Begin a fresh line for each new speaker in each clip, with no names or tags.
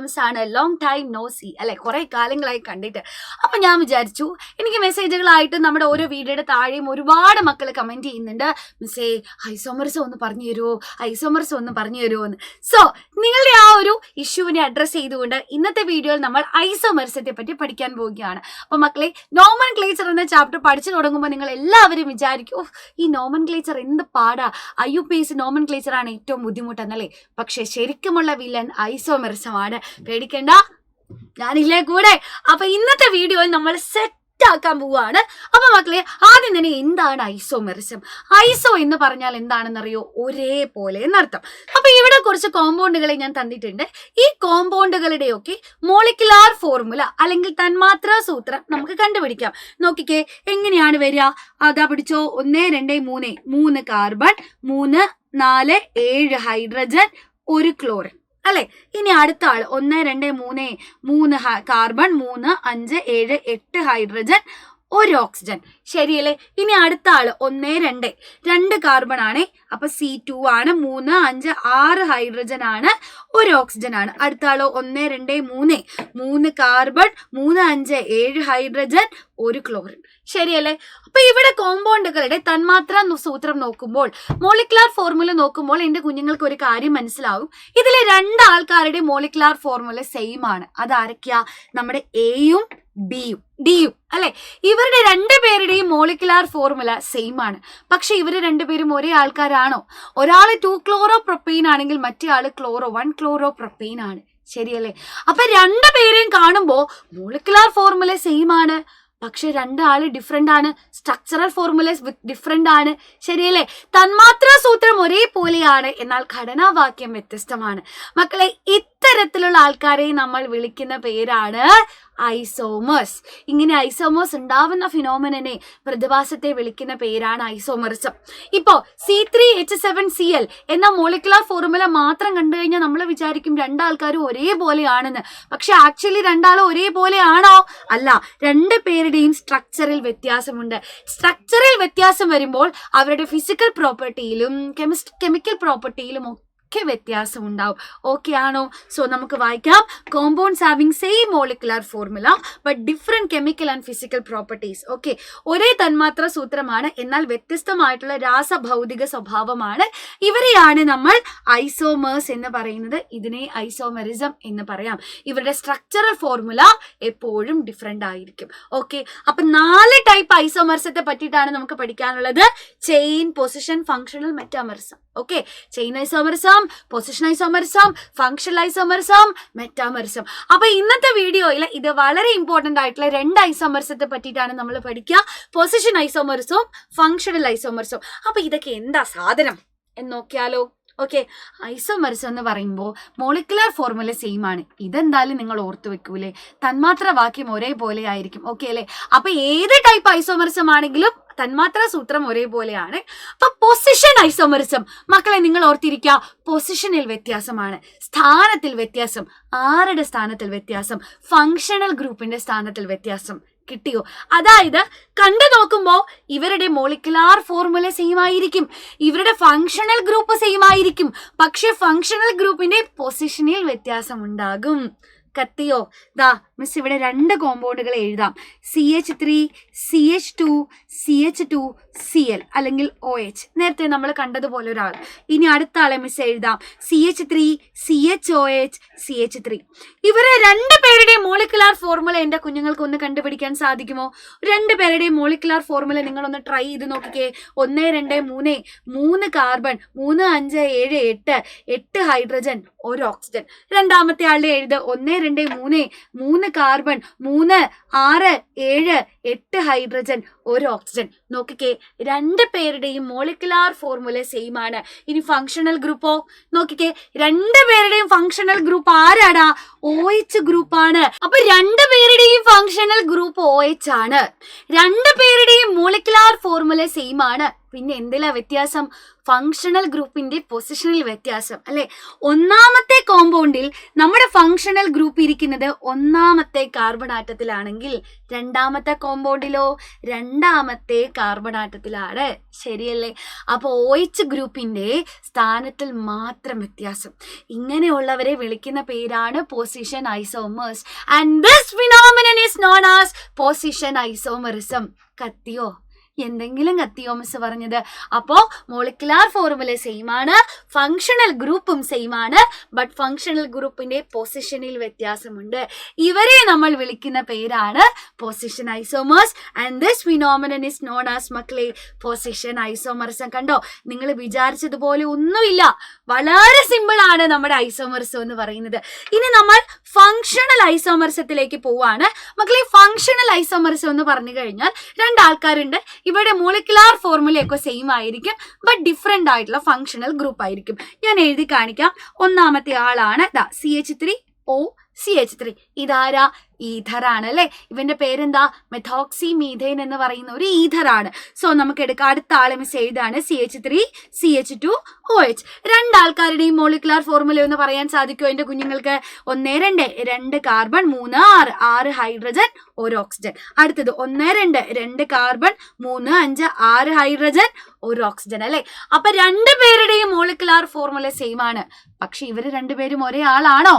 Miss ആണ്, long time no see അല്ലെ, കുറെ കാലങ്ങളായി കണ്ടിട്ട്. അപ്പൊ ഞാൻ വിചാരിച്ചു എനിക്ക് മെസ്സേജുകളായിട്ട് നമ്മുടെ ഓരോ വീഡിയോയുടെ താഴെയും ഒരുപാട് മക്കൾ കമന്റ് ചെയ്യുന്നുണ്ട്, മിസ്സേ ഐസോമറിസം ഒന്ന് പറഞ്ഞു തരുമോ, ഐസോമറിസം ഒന്ന് പറഞ്ഞു തരുമോ എന്ന്. സോ നിങ്ങളുടെ ആ ഒരു ഇഷ്യൂവിനെ അഡ്രസ് ചെയ്തുകൊണ്ട് ഇന്നത്തെ വീഡിയോയിൽ നമ്മൾ ഐസോമറിസത്തെ പറ്റി പഠിക്കാൻ പോവുകയാണ്. അപ്പൊ മക്കളെ, നോമൻ ക്ലേച്ചർ എന്ന ചാപ്റ്റർ പഠിച്ചു തുടങ്ങുമ്പോൾ നിങ്ങൾ എല്ലാവരും വിചാരിക്കും ഈ നോമൻ ക്ലേച്ചർ എന്ത് പാടാ, IUPAC നോമൻ ക്ലേച്ചർ ആണ് ഏറ്റവും ബുദ്ധിമുട്ടെന്നല്ലേ. പക്ഷെ ശരിക്കുമുള്ള വില്ലൻ ഐസോമെറിസമാണ്. പേടിക്കണ്ട, ഞാനില്ലേ കൂടെ. അപ്പൊ ഇന്നത്തെ വീഡിയോയിൽ നമ്മൾ സെറ്റ് ആക്കാൻ പോവാണ്. അപ്പൊ മക്കളെ, ആദ്യം തന്നെ എന്താണ് ഐസോമെറിസം? ഐസോ എന്ന് പറഞ്ഞാൽ എന്താണെന്നറിയോ? ഒരേപോലെ എന്നർത്ഥം. അപ്പൊ ഇവിടെ കുറച്ച് കോമ്പൗണ്ടുകളെ ഞാൻ തന്നിട്ടുണ്ട്. ഈ കോമ്പൗണ്ടുകളുടെയൊക്കെ മോളിക്കുലാർ ഫോർമുല അല്ലെങ്കിൽ തന്മാത്രാ സൂത്രം നമുക്ക് കണ്ടുപിടിക്കാം. നോക്കിക്കേ, എങ്ങനെയാണ് വരിക? അതാ പിടിച്ചോ, 1 2 3 3 കാർബൺ, 3 4 7 ഹൈഡ്രജൻ, 1 ക്ലോറിൻ അല്ലെ. ഇനി അടുത്ത ആള് 1 2 3 3 കാർബൺ, 3 5 7 8 ഹൈഡ്രജൻ, 1 ഓക്സിജൻ. ശരിയല്ലേ? ഇനി അടുത്ത ആള് 1 2 2 കാർബൺ ആണ്, അപ്പൊ C2 ആണ്. 3 5 6 ഹൈഡ്രജൻ ആണ്, 1 ഓക്സിജൻ ആണ്. അടുത്ത ആളോ 1 2 3 3 കാർബൺ, 3 5 7 ഹൈഡ്രജൻ, 1 ക്ലോറിൻ. ശരിയല്ലേ? അപ്പൊ ഇവിടെ കോമ്പൗണ്ടുകളുടെ തന്മാത്രാ സൂത്രം നോക്കുമ്പോൾ, മോളിക്കുലാർ ഫോർമുല നോക്കുമ്പോൾ എന്റെ കുഞ്ഞുങ്ങൾക്ക് ഒരു കാര്യം മനസ്സിലാവും. ഇതിലെ 2 ആൾക്കാരുടെ മോളിക്കുലാർ ഫോർമുല സെയിം ആണ്. അതാരൊക്കെയാ? നമ്മുടെ എയും ബിയും ഡിയും അല്ലെ. ഇവരുടെ 2 പേരുടെയും മോളിക്കുലാർ ഫോർമുല സെയിം ആണ്. പക്ഷെ ഇവര് 2 പേരും ഒരേ ആൾക്കാരാണോ? ഒരാള് 2 ക്ലോറോ പ്രൊപ്പൈൻ ആണെങ്കിൽ മറ്റേ ആള് 1 ക്ലോറോ പ്രൊപ്പൈൻ ആണ്. ശരിയല്ലേ? അപ്പൊ 2 പേരെയും കാണുമ്പോ മോളിക്കുലാർ ഫോർമുല സെയിം ആണ്, പക്ഷെ 2 ആള് ഡിഫറെന്റ് ആണ്. സ്ട്രക്ചറൽ ഫോർമുലസ് ഡിഫറെന്റ് ആണ്. ശരിയല്ലേ? തന്മാത്രാ സൂത്രം ഒരേപോലെയാണ്, എന്നാൽ ഘടനാവാക്യം വ്യത്യസ്തമാണ്. മക്കളെ, ഇത്തരത്തിലുള്ള ആൾക്കാരെ നമ്മൾ വിളിക്കുന്ന പേരാണ് ഐസോമേഴ്സ്. ഇങ്ങനെ ഐസോമേഴ്സ് ഉണ്ടാവുന്ന ഫിനോമിനനെ, പ്രതിഭാസത്തെ വിളിക്കുന്ന പേരാണ് ഐസോമറിസം. ഇപ്പോ C3H7Cl എന്ന മോളിക്കുലാർ ഫോർമുല മാത്രം കണ്ടു കഴിഞ്ഞാൽ നമ്മൾ വിചാരിക്കും 2 ആൾക്കാരും ഒരേപോലെയാണെന്ന്. പക്ഷെ ആക്ച്വലി 2 ആളും ഒരേപോലെ ആണോ? അല്ല. 2 പേരുടെയും സ്ട്രക്ചറിൽ വ്യത്യാസമുണ്ട്. സ്ട്രക്ചറിൽ വ്യത്യാസം വരുമ്പോൾ അവരുടെ ഫിസിക്കൽ പ്രോപ്പർട്ടിയിലും കെമിക്കൽ പ്രോപ്പർട്ടിയിലും ഒക്കെ വ്യത്യാസം ഉണ്ടാവും. ഓക്കെ ആണോ? സോ നമുക്ക് വായിക്കാം. Compounds having same molecular formula but different chemical and physical properties. Okay, ഒരേ തന്മാത്ര സൂത്രമാണ്, എന്നാൽ വ്യത്യസ്തമായിട്ടുള്ള രാസഭൗതിക സ്വഭാവമാണ്. ഇവരെയാണ് നമ്മൾ ഐസോമേഴ്സ് എന്ന് പറയുന്നത്. ഇതിനെ ഐസോമെറിസം എന്ന് പറയാം. ഇവരുടെ സ്ട്രക്ചറൽ ഫോർമുല എപ്പോഴും ഡിഫറെന്റ് ആയിരിക്കും. ഓക്കെ, അപ്പൊ 4 ടൈപ്പ് ഐസോമറിസത്തെ പറ്റിയിട്ടാണ് നമുക്ക് പഠിക്കാനുള്ളത്. Chain, position, functional, metamerism. Okay, chain isomerism, position isomerism, functional isomerism, metamerism. അപ്പൊ ഇന്നത്തെ വീഡിയോയിൽ ഇത് വളരെ ഇമ്പോർട്ടന്റ് ആയിട്ടുള്ള 2 ഐസോമറിസത്തെ പറ്റിയിട്ടാണ് നമ്മൾ പഠിക്കുക. പൊസിഷൻ ഐസോമറിസവും ഫങ്ഷണൽ ഐസോമറിസവും. അപ്പൊ ഇതൊക്കെ എന്താ സാധനം എന്ന് നോക്കിയാലോ? ഓക്കെ, ഐസോമറിസം എന്ന് പറയുമ്പോൾ മോളിക്കുലാർ ഫോർമുല സെയിം ആണ്. ഇതെന്തായാലും നിങ്ങൾ ഓർത്തു വെക്കൂലേ? തന്മാത്ര വാക്യം ഒരേപോലെ ആയിരിക്കും. ഓക്കെ അല്ലെ? അപ്പൊ ഏത് ടൈപ്പ് ഐസോമറിസം ആണെങ്കിലും തന്മാത്രാ സൂത്രം ഒരേപോലെയാണ്. അപ്പൊ പൊസിഷൻ ഐസോമറിസം, മക്കളെ നിങ്ങൾ ഓർത്തിരിക്കുക, പൊസിഷനിൽ വ്യത്യാസമാണ്, സ്ഥാനത്തിൽ വ്യത്യാസം. ആരുടെ സ്ഥാനത്തിൽ വ്യത്യാസം? ഫങ്ഷണൽ ഗ്രൂപ്പിന്റെ സ്ഥാനത്തിൽ വ്യത്യാസം. കിട്ടിയോ? അതായത് കണ്ടു നോക്കുമ്പോ ഇവരുടെ മോളിക്കുലാർ ഫോർമുല സെയിം ആയിരിക്കും, ഇവരുടെ ഫങ്ഷണൽ ഗ്രൂപ്പ് സെയിം ആയിരിക്കും, പക്ഷെ ഫങ്ഷണൽ ഗ്രൂപ്പിന്റെ പൊസിഷനിൽ വ്യത്യാസം ഉണ്ടാകും. കത്തിയോ? ദാ മിസ് ഇവിടെ 2 കോമ്പൗണ്ടുകൾ എഴുതാം. CH3 CH2 CH2 Cl അല്ലെങ്കിൽ OH. നേരത്തെ നമ്മൾ കണ്ടതുപോലെ ഒരാൾ. ഇനി അടുത്ത ആളെ മിസ് എഴുതാം. CH3 CHOH CH3. ഇവരെ 2 പേരുടെയും മോളിക്കുലാർ ഫോർമുല എന്റെ കുഞ്ഞുങ്ങൾക്ക് ഒന്ന് കണ്ടുപിടിക്കാൻ സാധിക്കുമോ? 2 പേരുടെയും മോളിക്കുലാർ ഫോർമുല നിങ്ങളൊന്ന് ട്രൈ ചെയ്ത് നോക്കിക്കേ. 1 2 3 3 കാർബൺ, 3 5 7 8 8 ഹൈഡ്രജൻ, 1 ഓക്സിജൻ. രണ്ടാമത്തെ ആളുടെ എഴുത്. 1 2 3 3 കാർബൺ, 3 6 7 8 ഹൈഡ്രജൻ, 1 ഓക്സിജൻ. നോക്കിക്കേ, 2 പേരുടെയും മോളിക്കുലാർ ഫോർമുല സെയിം ആണ്. ഇനി ഫങ്ഷണൽ ഗ്രൂപ്പോ? നോക്കിക്കേ, 2 പേരുടെയും ഫങ്ഷണൽ ഗ്രൂപ്പ് ആരാടാ? OH ഗ്രൂപ്പ് ആണ്. അപ്പൊ 2 പേരുടെയും ഫങ്ഷണൽ ഗ്രൂപ്പ് OH ആണ്. 2 പേരുടെയും മോളിക്കുലാർ ഫോർമുല സെയിം ആണ്. പിന്നെ എന്തിലാ വ്യത്യാസം? ഫങ്ഷണൽ ഗ്രൂപ്പിന്റെ പൊസിഷനിൽ വ്യത്യാസം അല്ലെ. ഒന്നാമത്തെ കോമ്പൗണ്ടിൽ നമ്മുടെ ഫങ്ഷണൽ ഗ്രൂപ്പ് ഇരിക്കുന്നത് 1ാമത്തെ കാർബൺ ആറ്റത്തിലാണെങ്കിൽ 2ാമത്തെ കോമ്പൗണ്ടിലോ 2ാമത്തെ കാർബൺ ആറ്റത്തിലാണ്. ശരിയല്ലേ? അപ്പോൾ OH ഗ്രൂപ്പിന്റെ സ്ഥാനത്തിൽ മാത്രം വ്യത്യാസം. ഇങ്ങനെയുള്ളവരെ വിളിക്കുന്ന പേരാണ് position isomers. And this phenomenon is known as position isomerism. കത്തിയോ? എന്തെങ്കിലും കത്തിയോ മിസ് പറഞ്ഞത്? അപ്പോ മോളിക്കുലാർ ഫോർമുല സെയിം ആണ്, ഫങ്ഷണൽ ഗ്രൂപ്പും സെയിം ആണ്. ബട്ട് ഫങ്ഷണൽ ഗ്രൂപ്പിന്റെ പൊസിഷനിൽ വ്യത്യാസമുണ്ട്. ഇവരെ നമ്മൾ വിളിക്കുന്ന പേരാണ് position isomers. And this phenomenon is known as മക്കളെ പൊസിഷൻ ഐസോമറിസം. കണ്ടോ, നിങ്ങൾ വിചാരിച്ചതുപോലെ ഒന്നുമില്ല, വളരെ സിമ്പിൾ ആണ് നമ്മുടെ ഐസോമറിസം എന്ന് പറയുന്നത്. ഇനി നമ്മൾ ഫങ്ഷണൽ ഐസോമറിസത്തിലേക്ക് പോവാണ് മക്കളെ. ഫങ്ഷണൽ ഐസോമറിസം എന്ന് പറഞ്ഞു കഴിഞ്ഞാൽ രണ്ടാൾക്കാരുണ്ട്, ഇവിടെ മോളിക്കുലാർ ഫോർമുലയൊക്കെ സെയിം ആയിരിക്കും, ബട്ട് ഡിഫറെന്റ് ആയിട്ടുള്ള ഫങ്ഷണൽ ഗ്രൂപ്പ് ആയിരിക്കും. ഞാൻ എഴുതി കാണിക്കാം. ഒന്നാമത്തെ ആളാണ് CH3. ഇതാരാ? ഈഥറാണ് അല്ലെ. ഇവന്റെ പേരെന്താ? മെഥോക്സി മീഥൈൻ എന്ന് പറയുന്ന ഒരു ഈഥറാണ്. സോ നമുക്ക് എടുക്കാം. അടുത്ത ആളെ മിസ് എഴുതാണ് CH3 CH2 OH. രണ്ടാൾക്കാരുടെയും മോളിക്കുലാർ ഫോർമുല എന്ന് പറയാൻ സാധിക്കുമോ എന്റെ കുഞ്ഞുങ്ങൾക്ക്? 1 2 2 കാർബൺ 3 6 6 ഹൈഡ്രജൻ 1 ഓക്സിജൻ. അടുത്തത് 1 2 2 കാർബൺ 3 5 6 ഹൈഡ്രജൻ 1 ഓക്സിജൻ അല്ലെ. അപ്പൊ രണ്ടുപേരുടെയും മോളിക്കുലാർ ഫോർമുല സെയിം ആണ്. പക്ഷെ ഇവര് രണ്ടുപേരും ഒരേ ആളാണോ?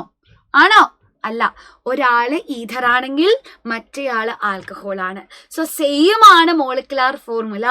ആണോ? അല്ല. ഒരാള് ഈഥർ ആണെങ്കിൽ മറ്റേയാള് ആൽക്കഹോൾ ആണ്. സോ സെയിം ആണ് മോളിക്കുലാർ ഫോർമുല,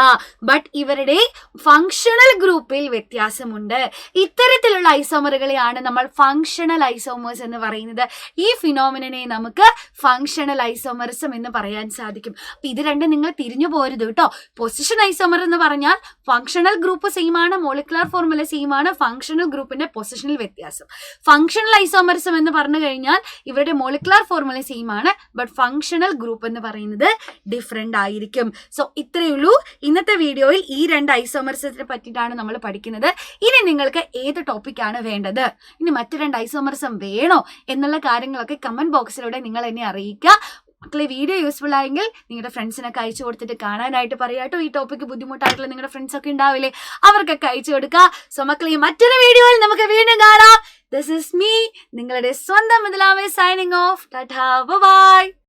ബട്ട് ഇവരുടെ ഫങ്ഷണൽ ഗ്രൂപ്പിൽ വ്യത്യാസമുണ്ട്. ഇത്തരത്തിലുള്ള ഐസോമറുകളെയാണ് നമ്മൾ ഫങ്ഷണൽ ഐസോമേഴ്സ് എന്ന് പറയുന്നത്. ഈ ഫിനോമിനനെ നമുക്ക് ഫങ്ഷണൽ ഐസോമറിസം എന്ന് പറയാൻ സാധിക്കും. അപ്പൊ ഇത് രണ്ടും നിങ്ങൾ തിരിഞ്ഞു പോരുത് കേട്ടോ. പൊസിഷൻ ഐസോമർ എന്ന് പറഞ്ഞാൽ ഫങ്ഷണൽ ഗ്രൂപ്പ് സെയിം ആണ്, മോളിക്കുലാർ ഫോർമുല സെയിം ആണ്, ഫങ്ഷണൽ ഗ്രൂപ്പിന്റെ പൊസിഷനിൽ വ്യത്യാസം. ഫങ്ഷണൽ ഐസോമറിസം എന്ന് പറഞ്ഞു കഴിഞ്ഞാൽ ഇവരുടെ മോളിക്കുലാർ ഫോർമുല സെയിം ആണ്, ബട്ട് ഫങ്ഷണൽ ഗ്രൂപ്പ് എന്ന് പറയുന്നത് ഡിഫറെന്റ് ആയിരിക്കും. സോ ഇത്രയേ ഉള്ളൂ ഇന്നത്തെ വീഡിയോയിൽ. ഈ രണ്ട് ഐസോമറിസത്തിനെ പറ്റിയിട്ടാണ് നമ്മൾ പഠിക്കുന്നത്. ഇനി നിങ്ങൾക്ക് ഏത് ടോപ്പിക്കാണ് വേണ്ടത്, ഇനി മറ്റു രണ്ട് ഐസോമറിസം വേണോ എന്നുള്ള കാര്യങ്ങളൊക്കെ കമന്റ് ബോക്സിലൂടെ നിങ്ങൾ എന്നെ അറിയിക്കുക. മക്കളെ, വീഡിയോ യൂസ്ഫുൾ ആയെങ്കിൽ നിങ്ങളുടെ ഫ്രണ്ട്സിനൊക്കെ അയച്ചു കൊടുത്തിട്ട് കാണാനായിട്ട് പറയാട്ടോ. ഈ ടോപ്പിക്ക് ബുദ്ധിമുട്ടായിട്ടുള്ള നിങ്ങളുടെ ഫ്രണ്ട്സ് ഒക്കെ ഉണ്ടാവില്ലേ, അവർക്കൊക്കെ അയച്ചു കൊടുക്കുക. സോ മക്കളെ, മറ്റൊരു വീഡിയോയിൽ നമുക്ക് വീണ്ടും കാണാം. ദിസ് ഇസ് മീ, നിങ്ങളുടെ സ്വന്തം മുതലാമേ, സൈനിങ് ഓഫ്. ടാറ്റാ, ബൈ.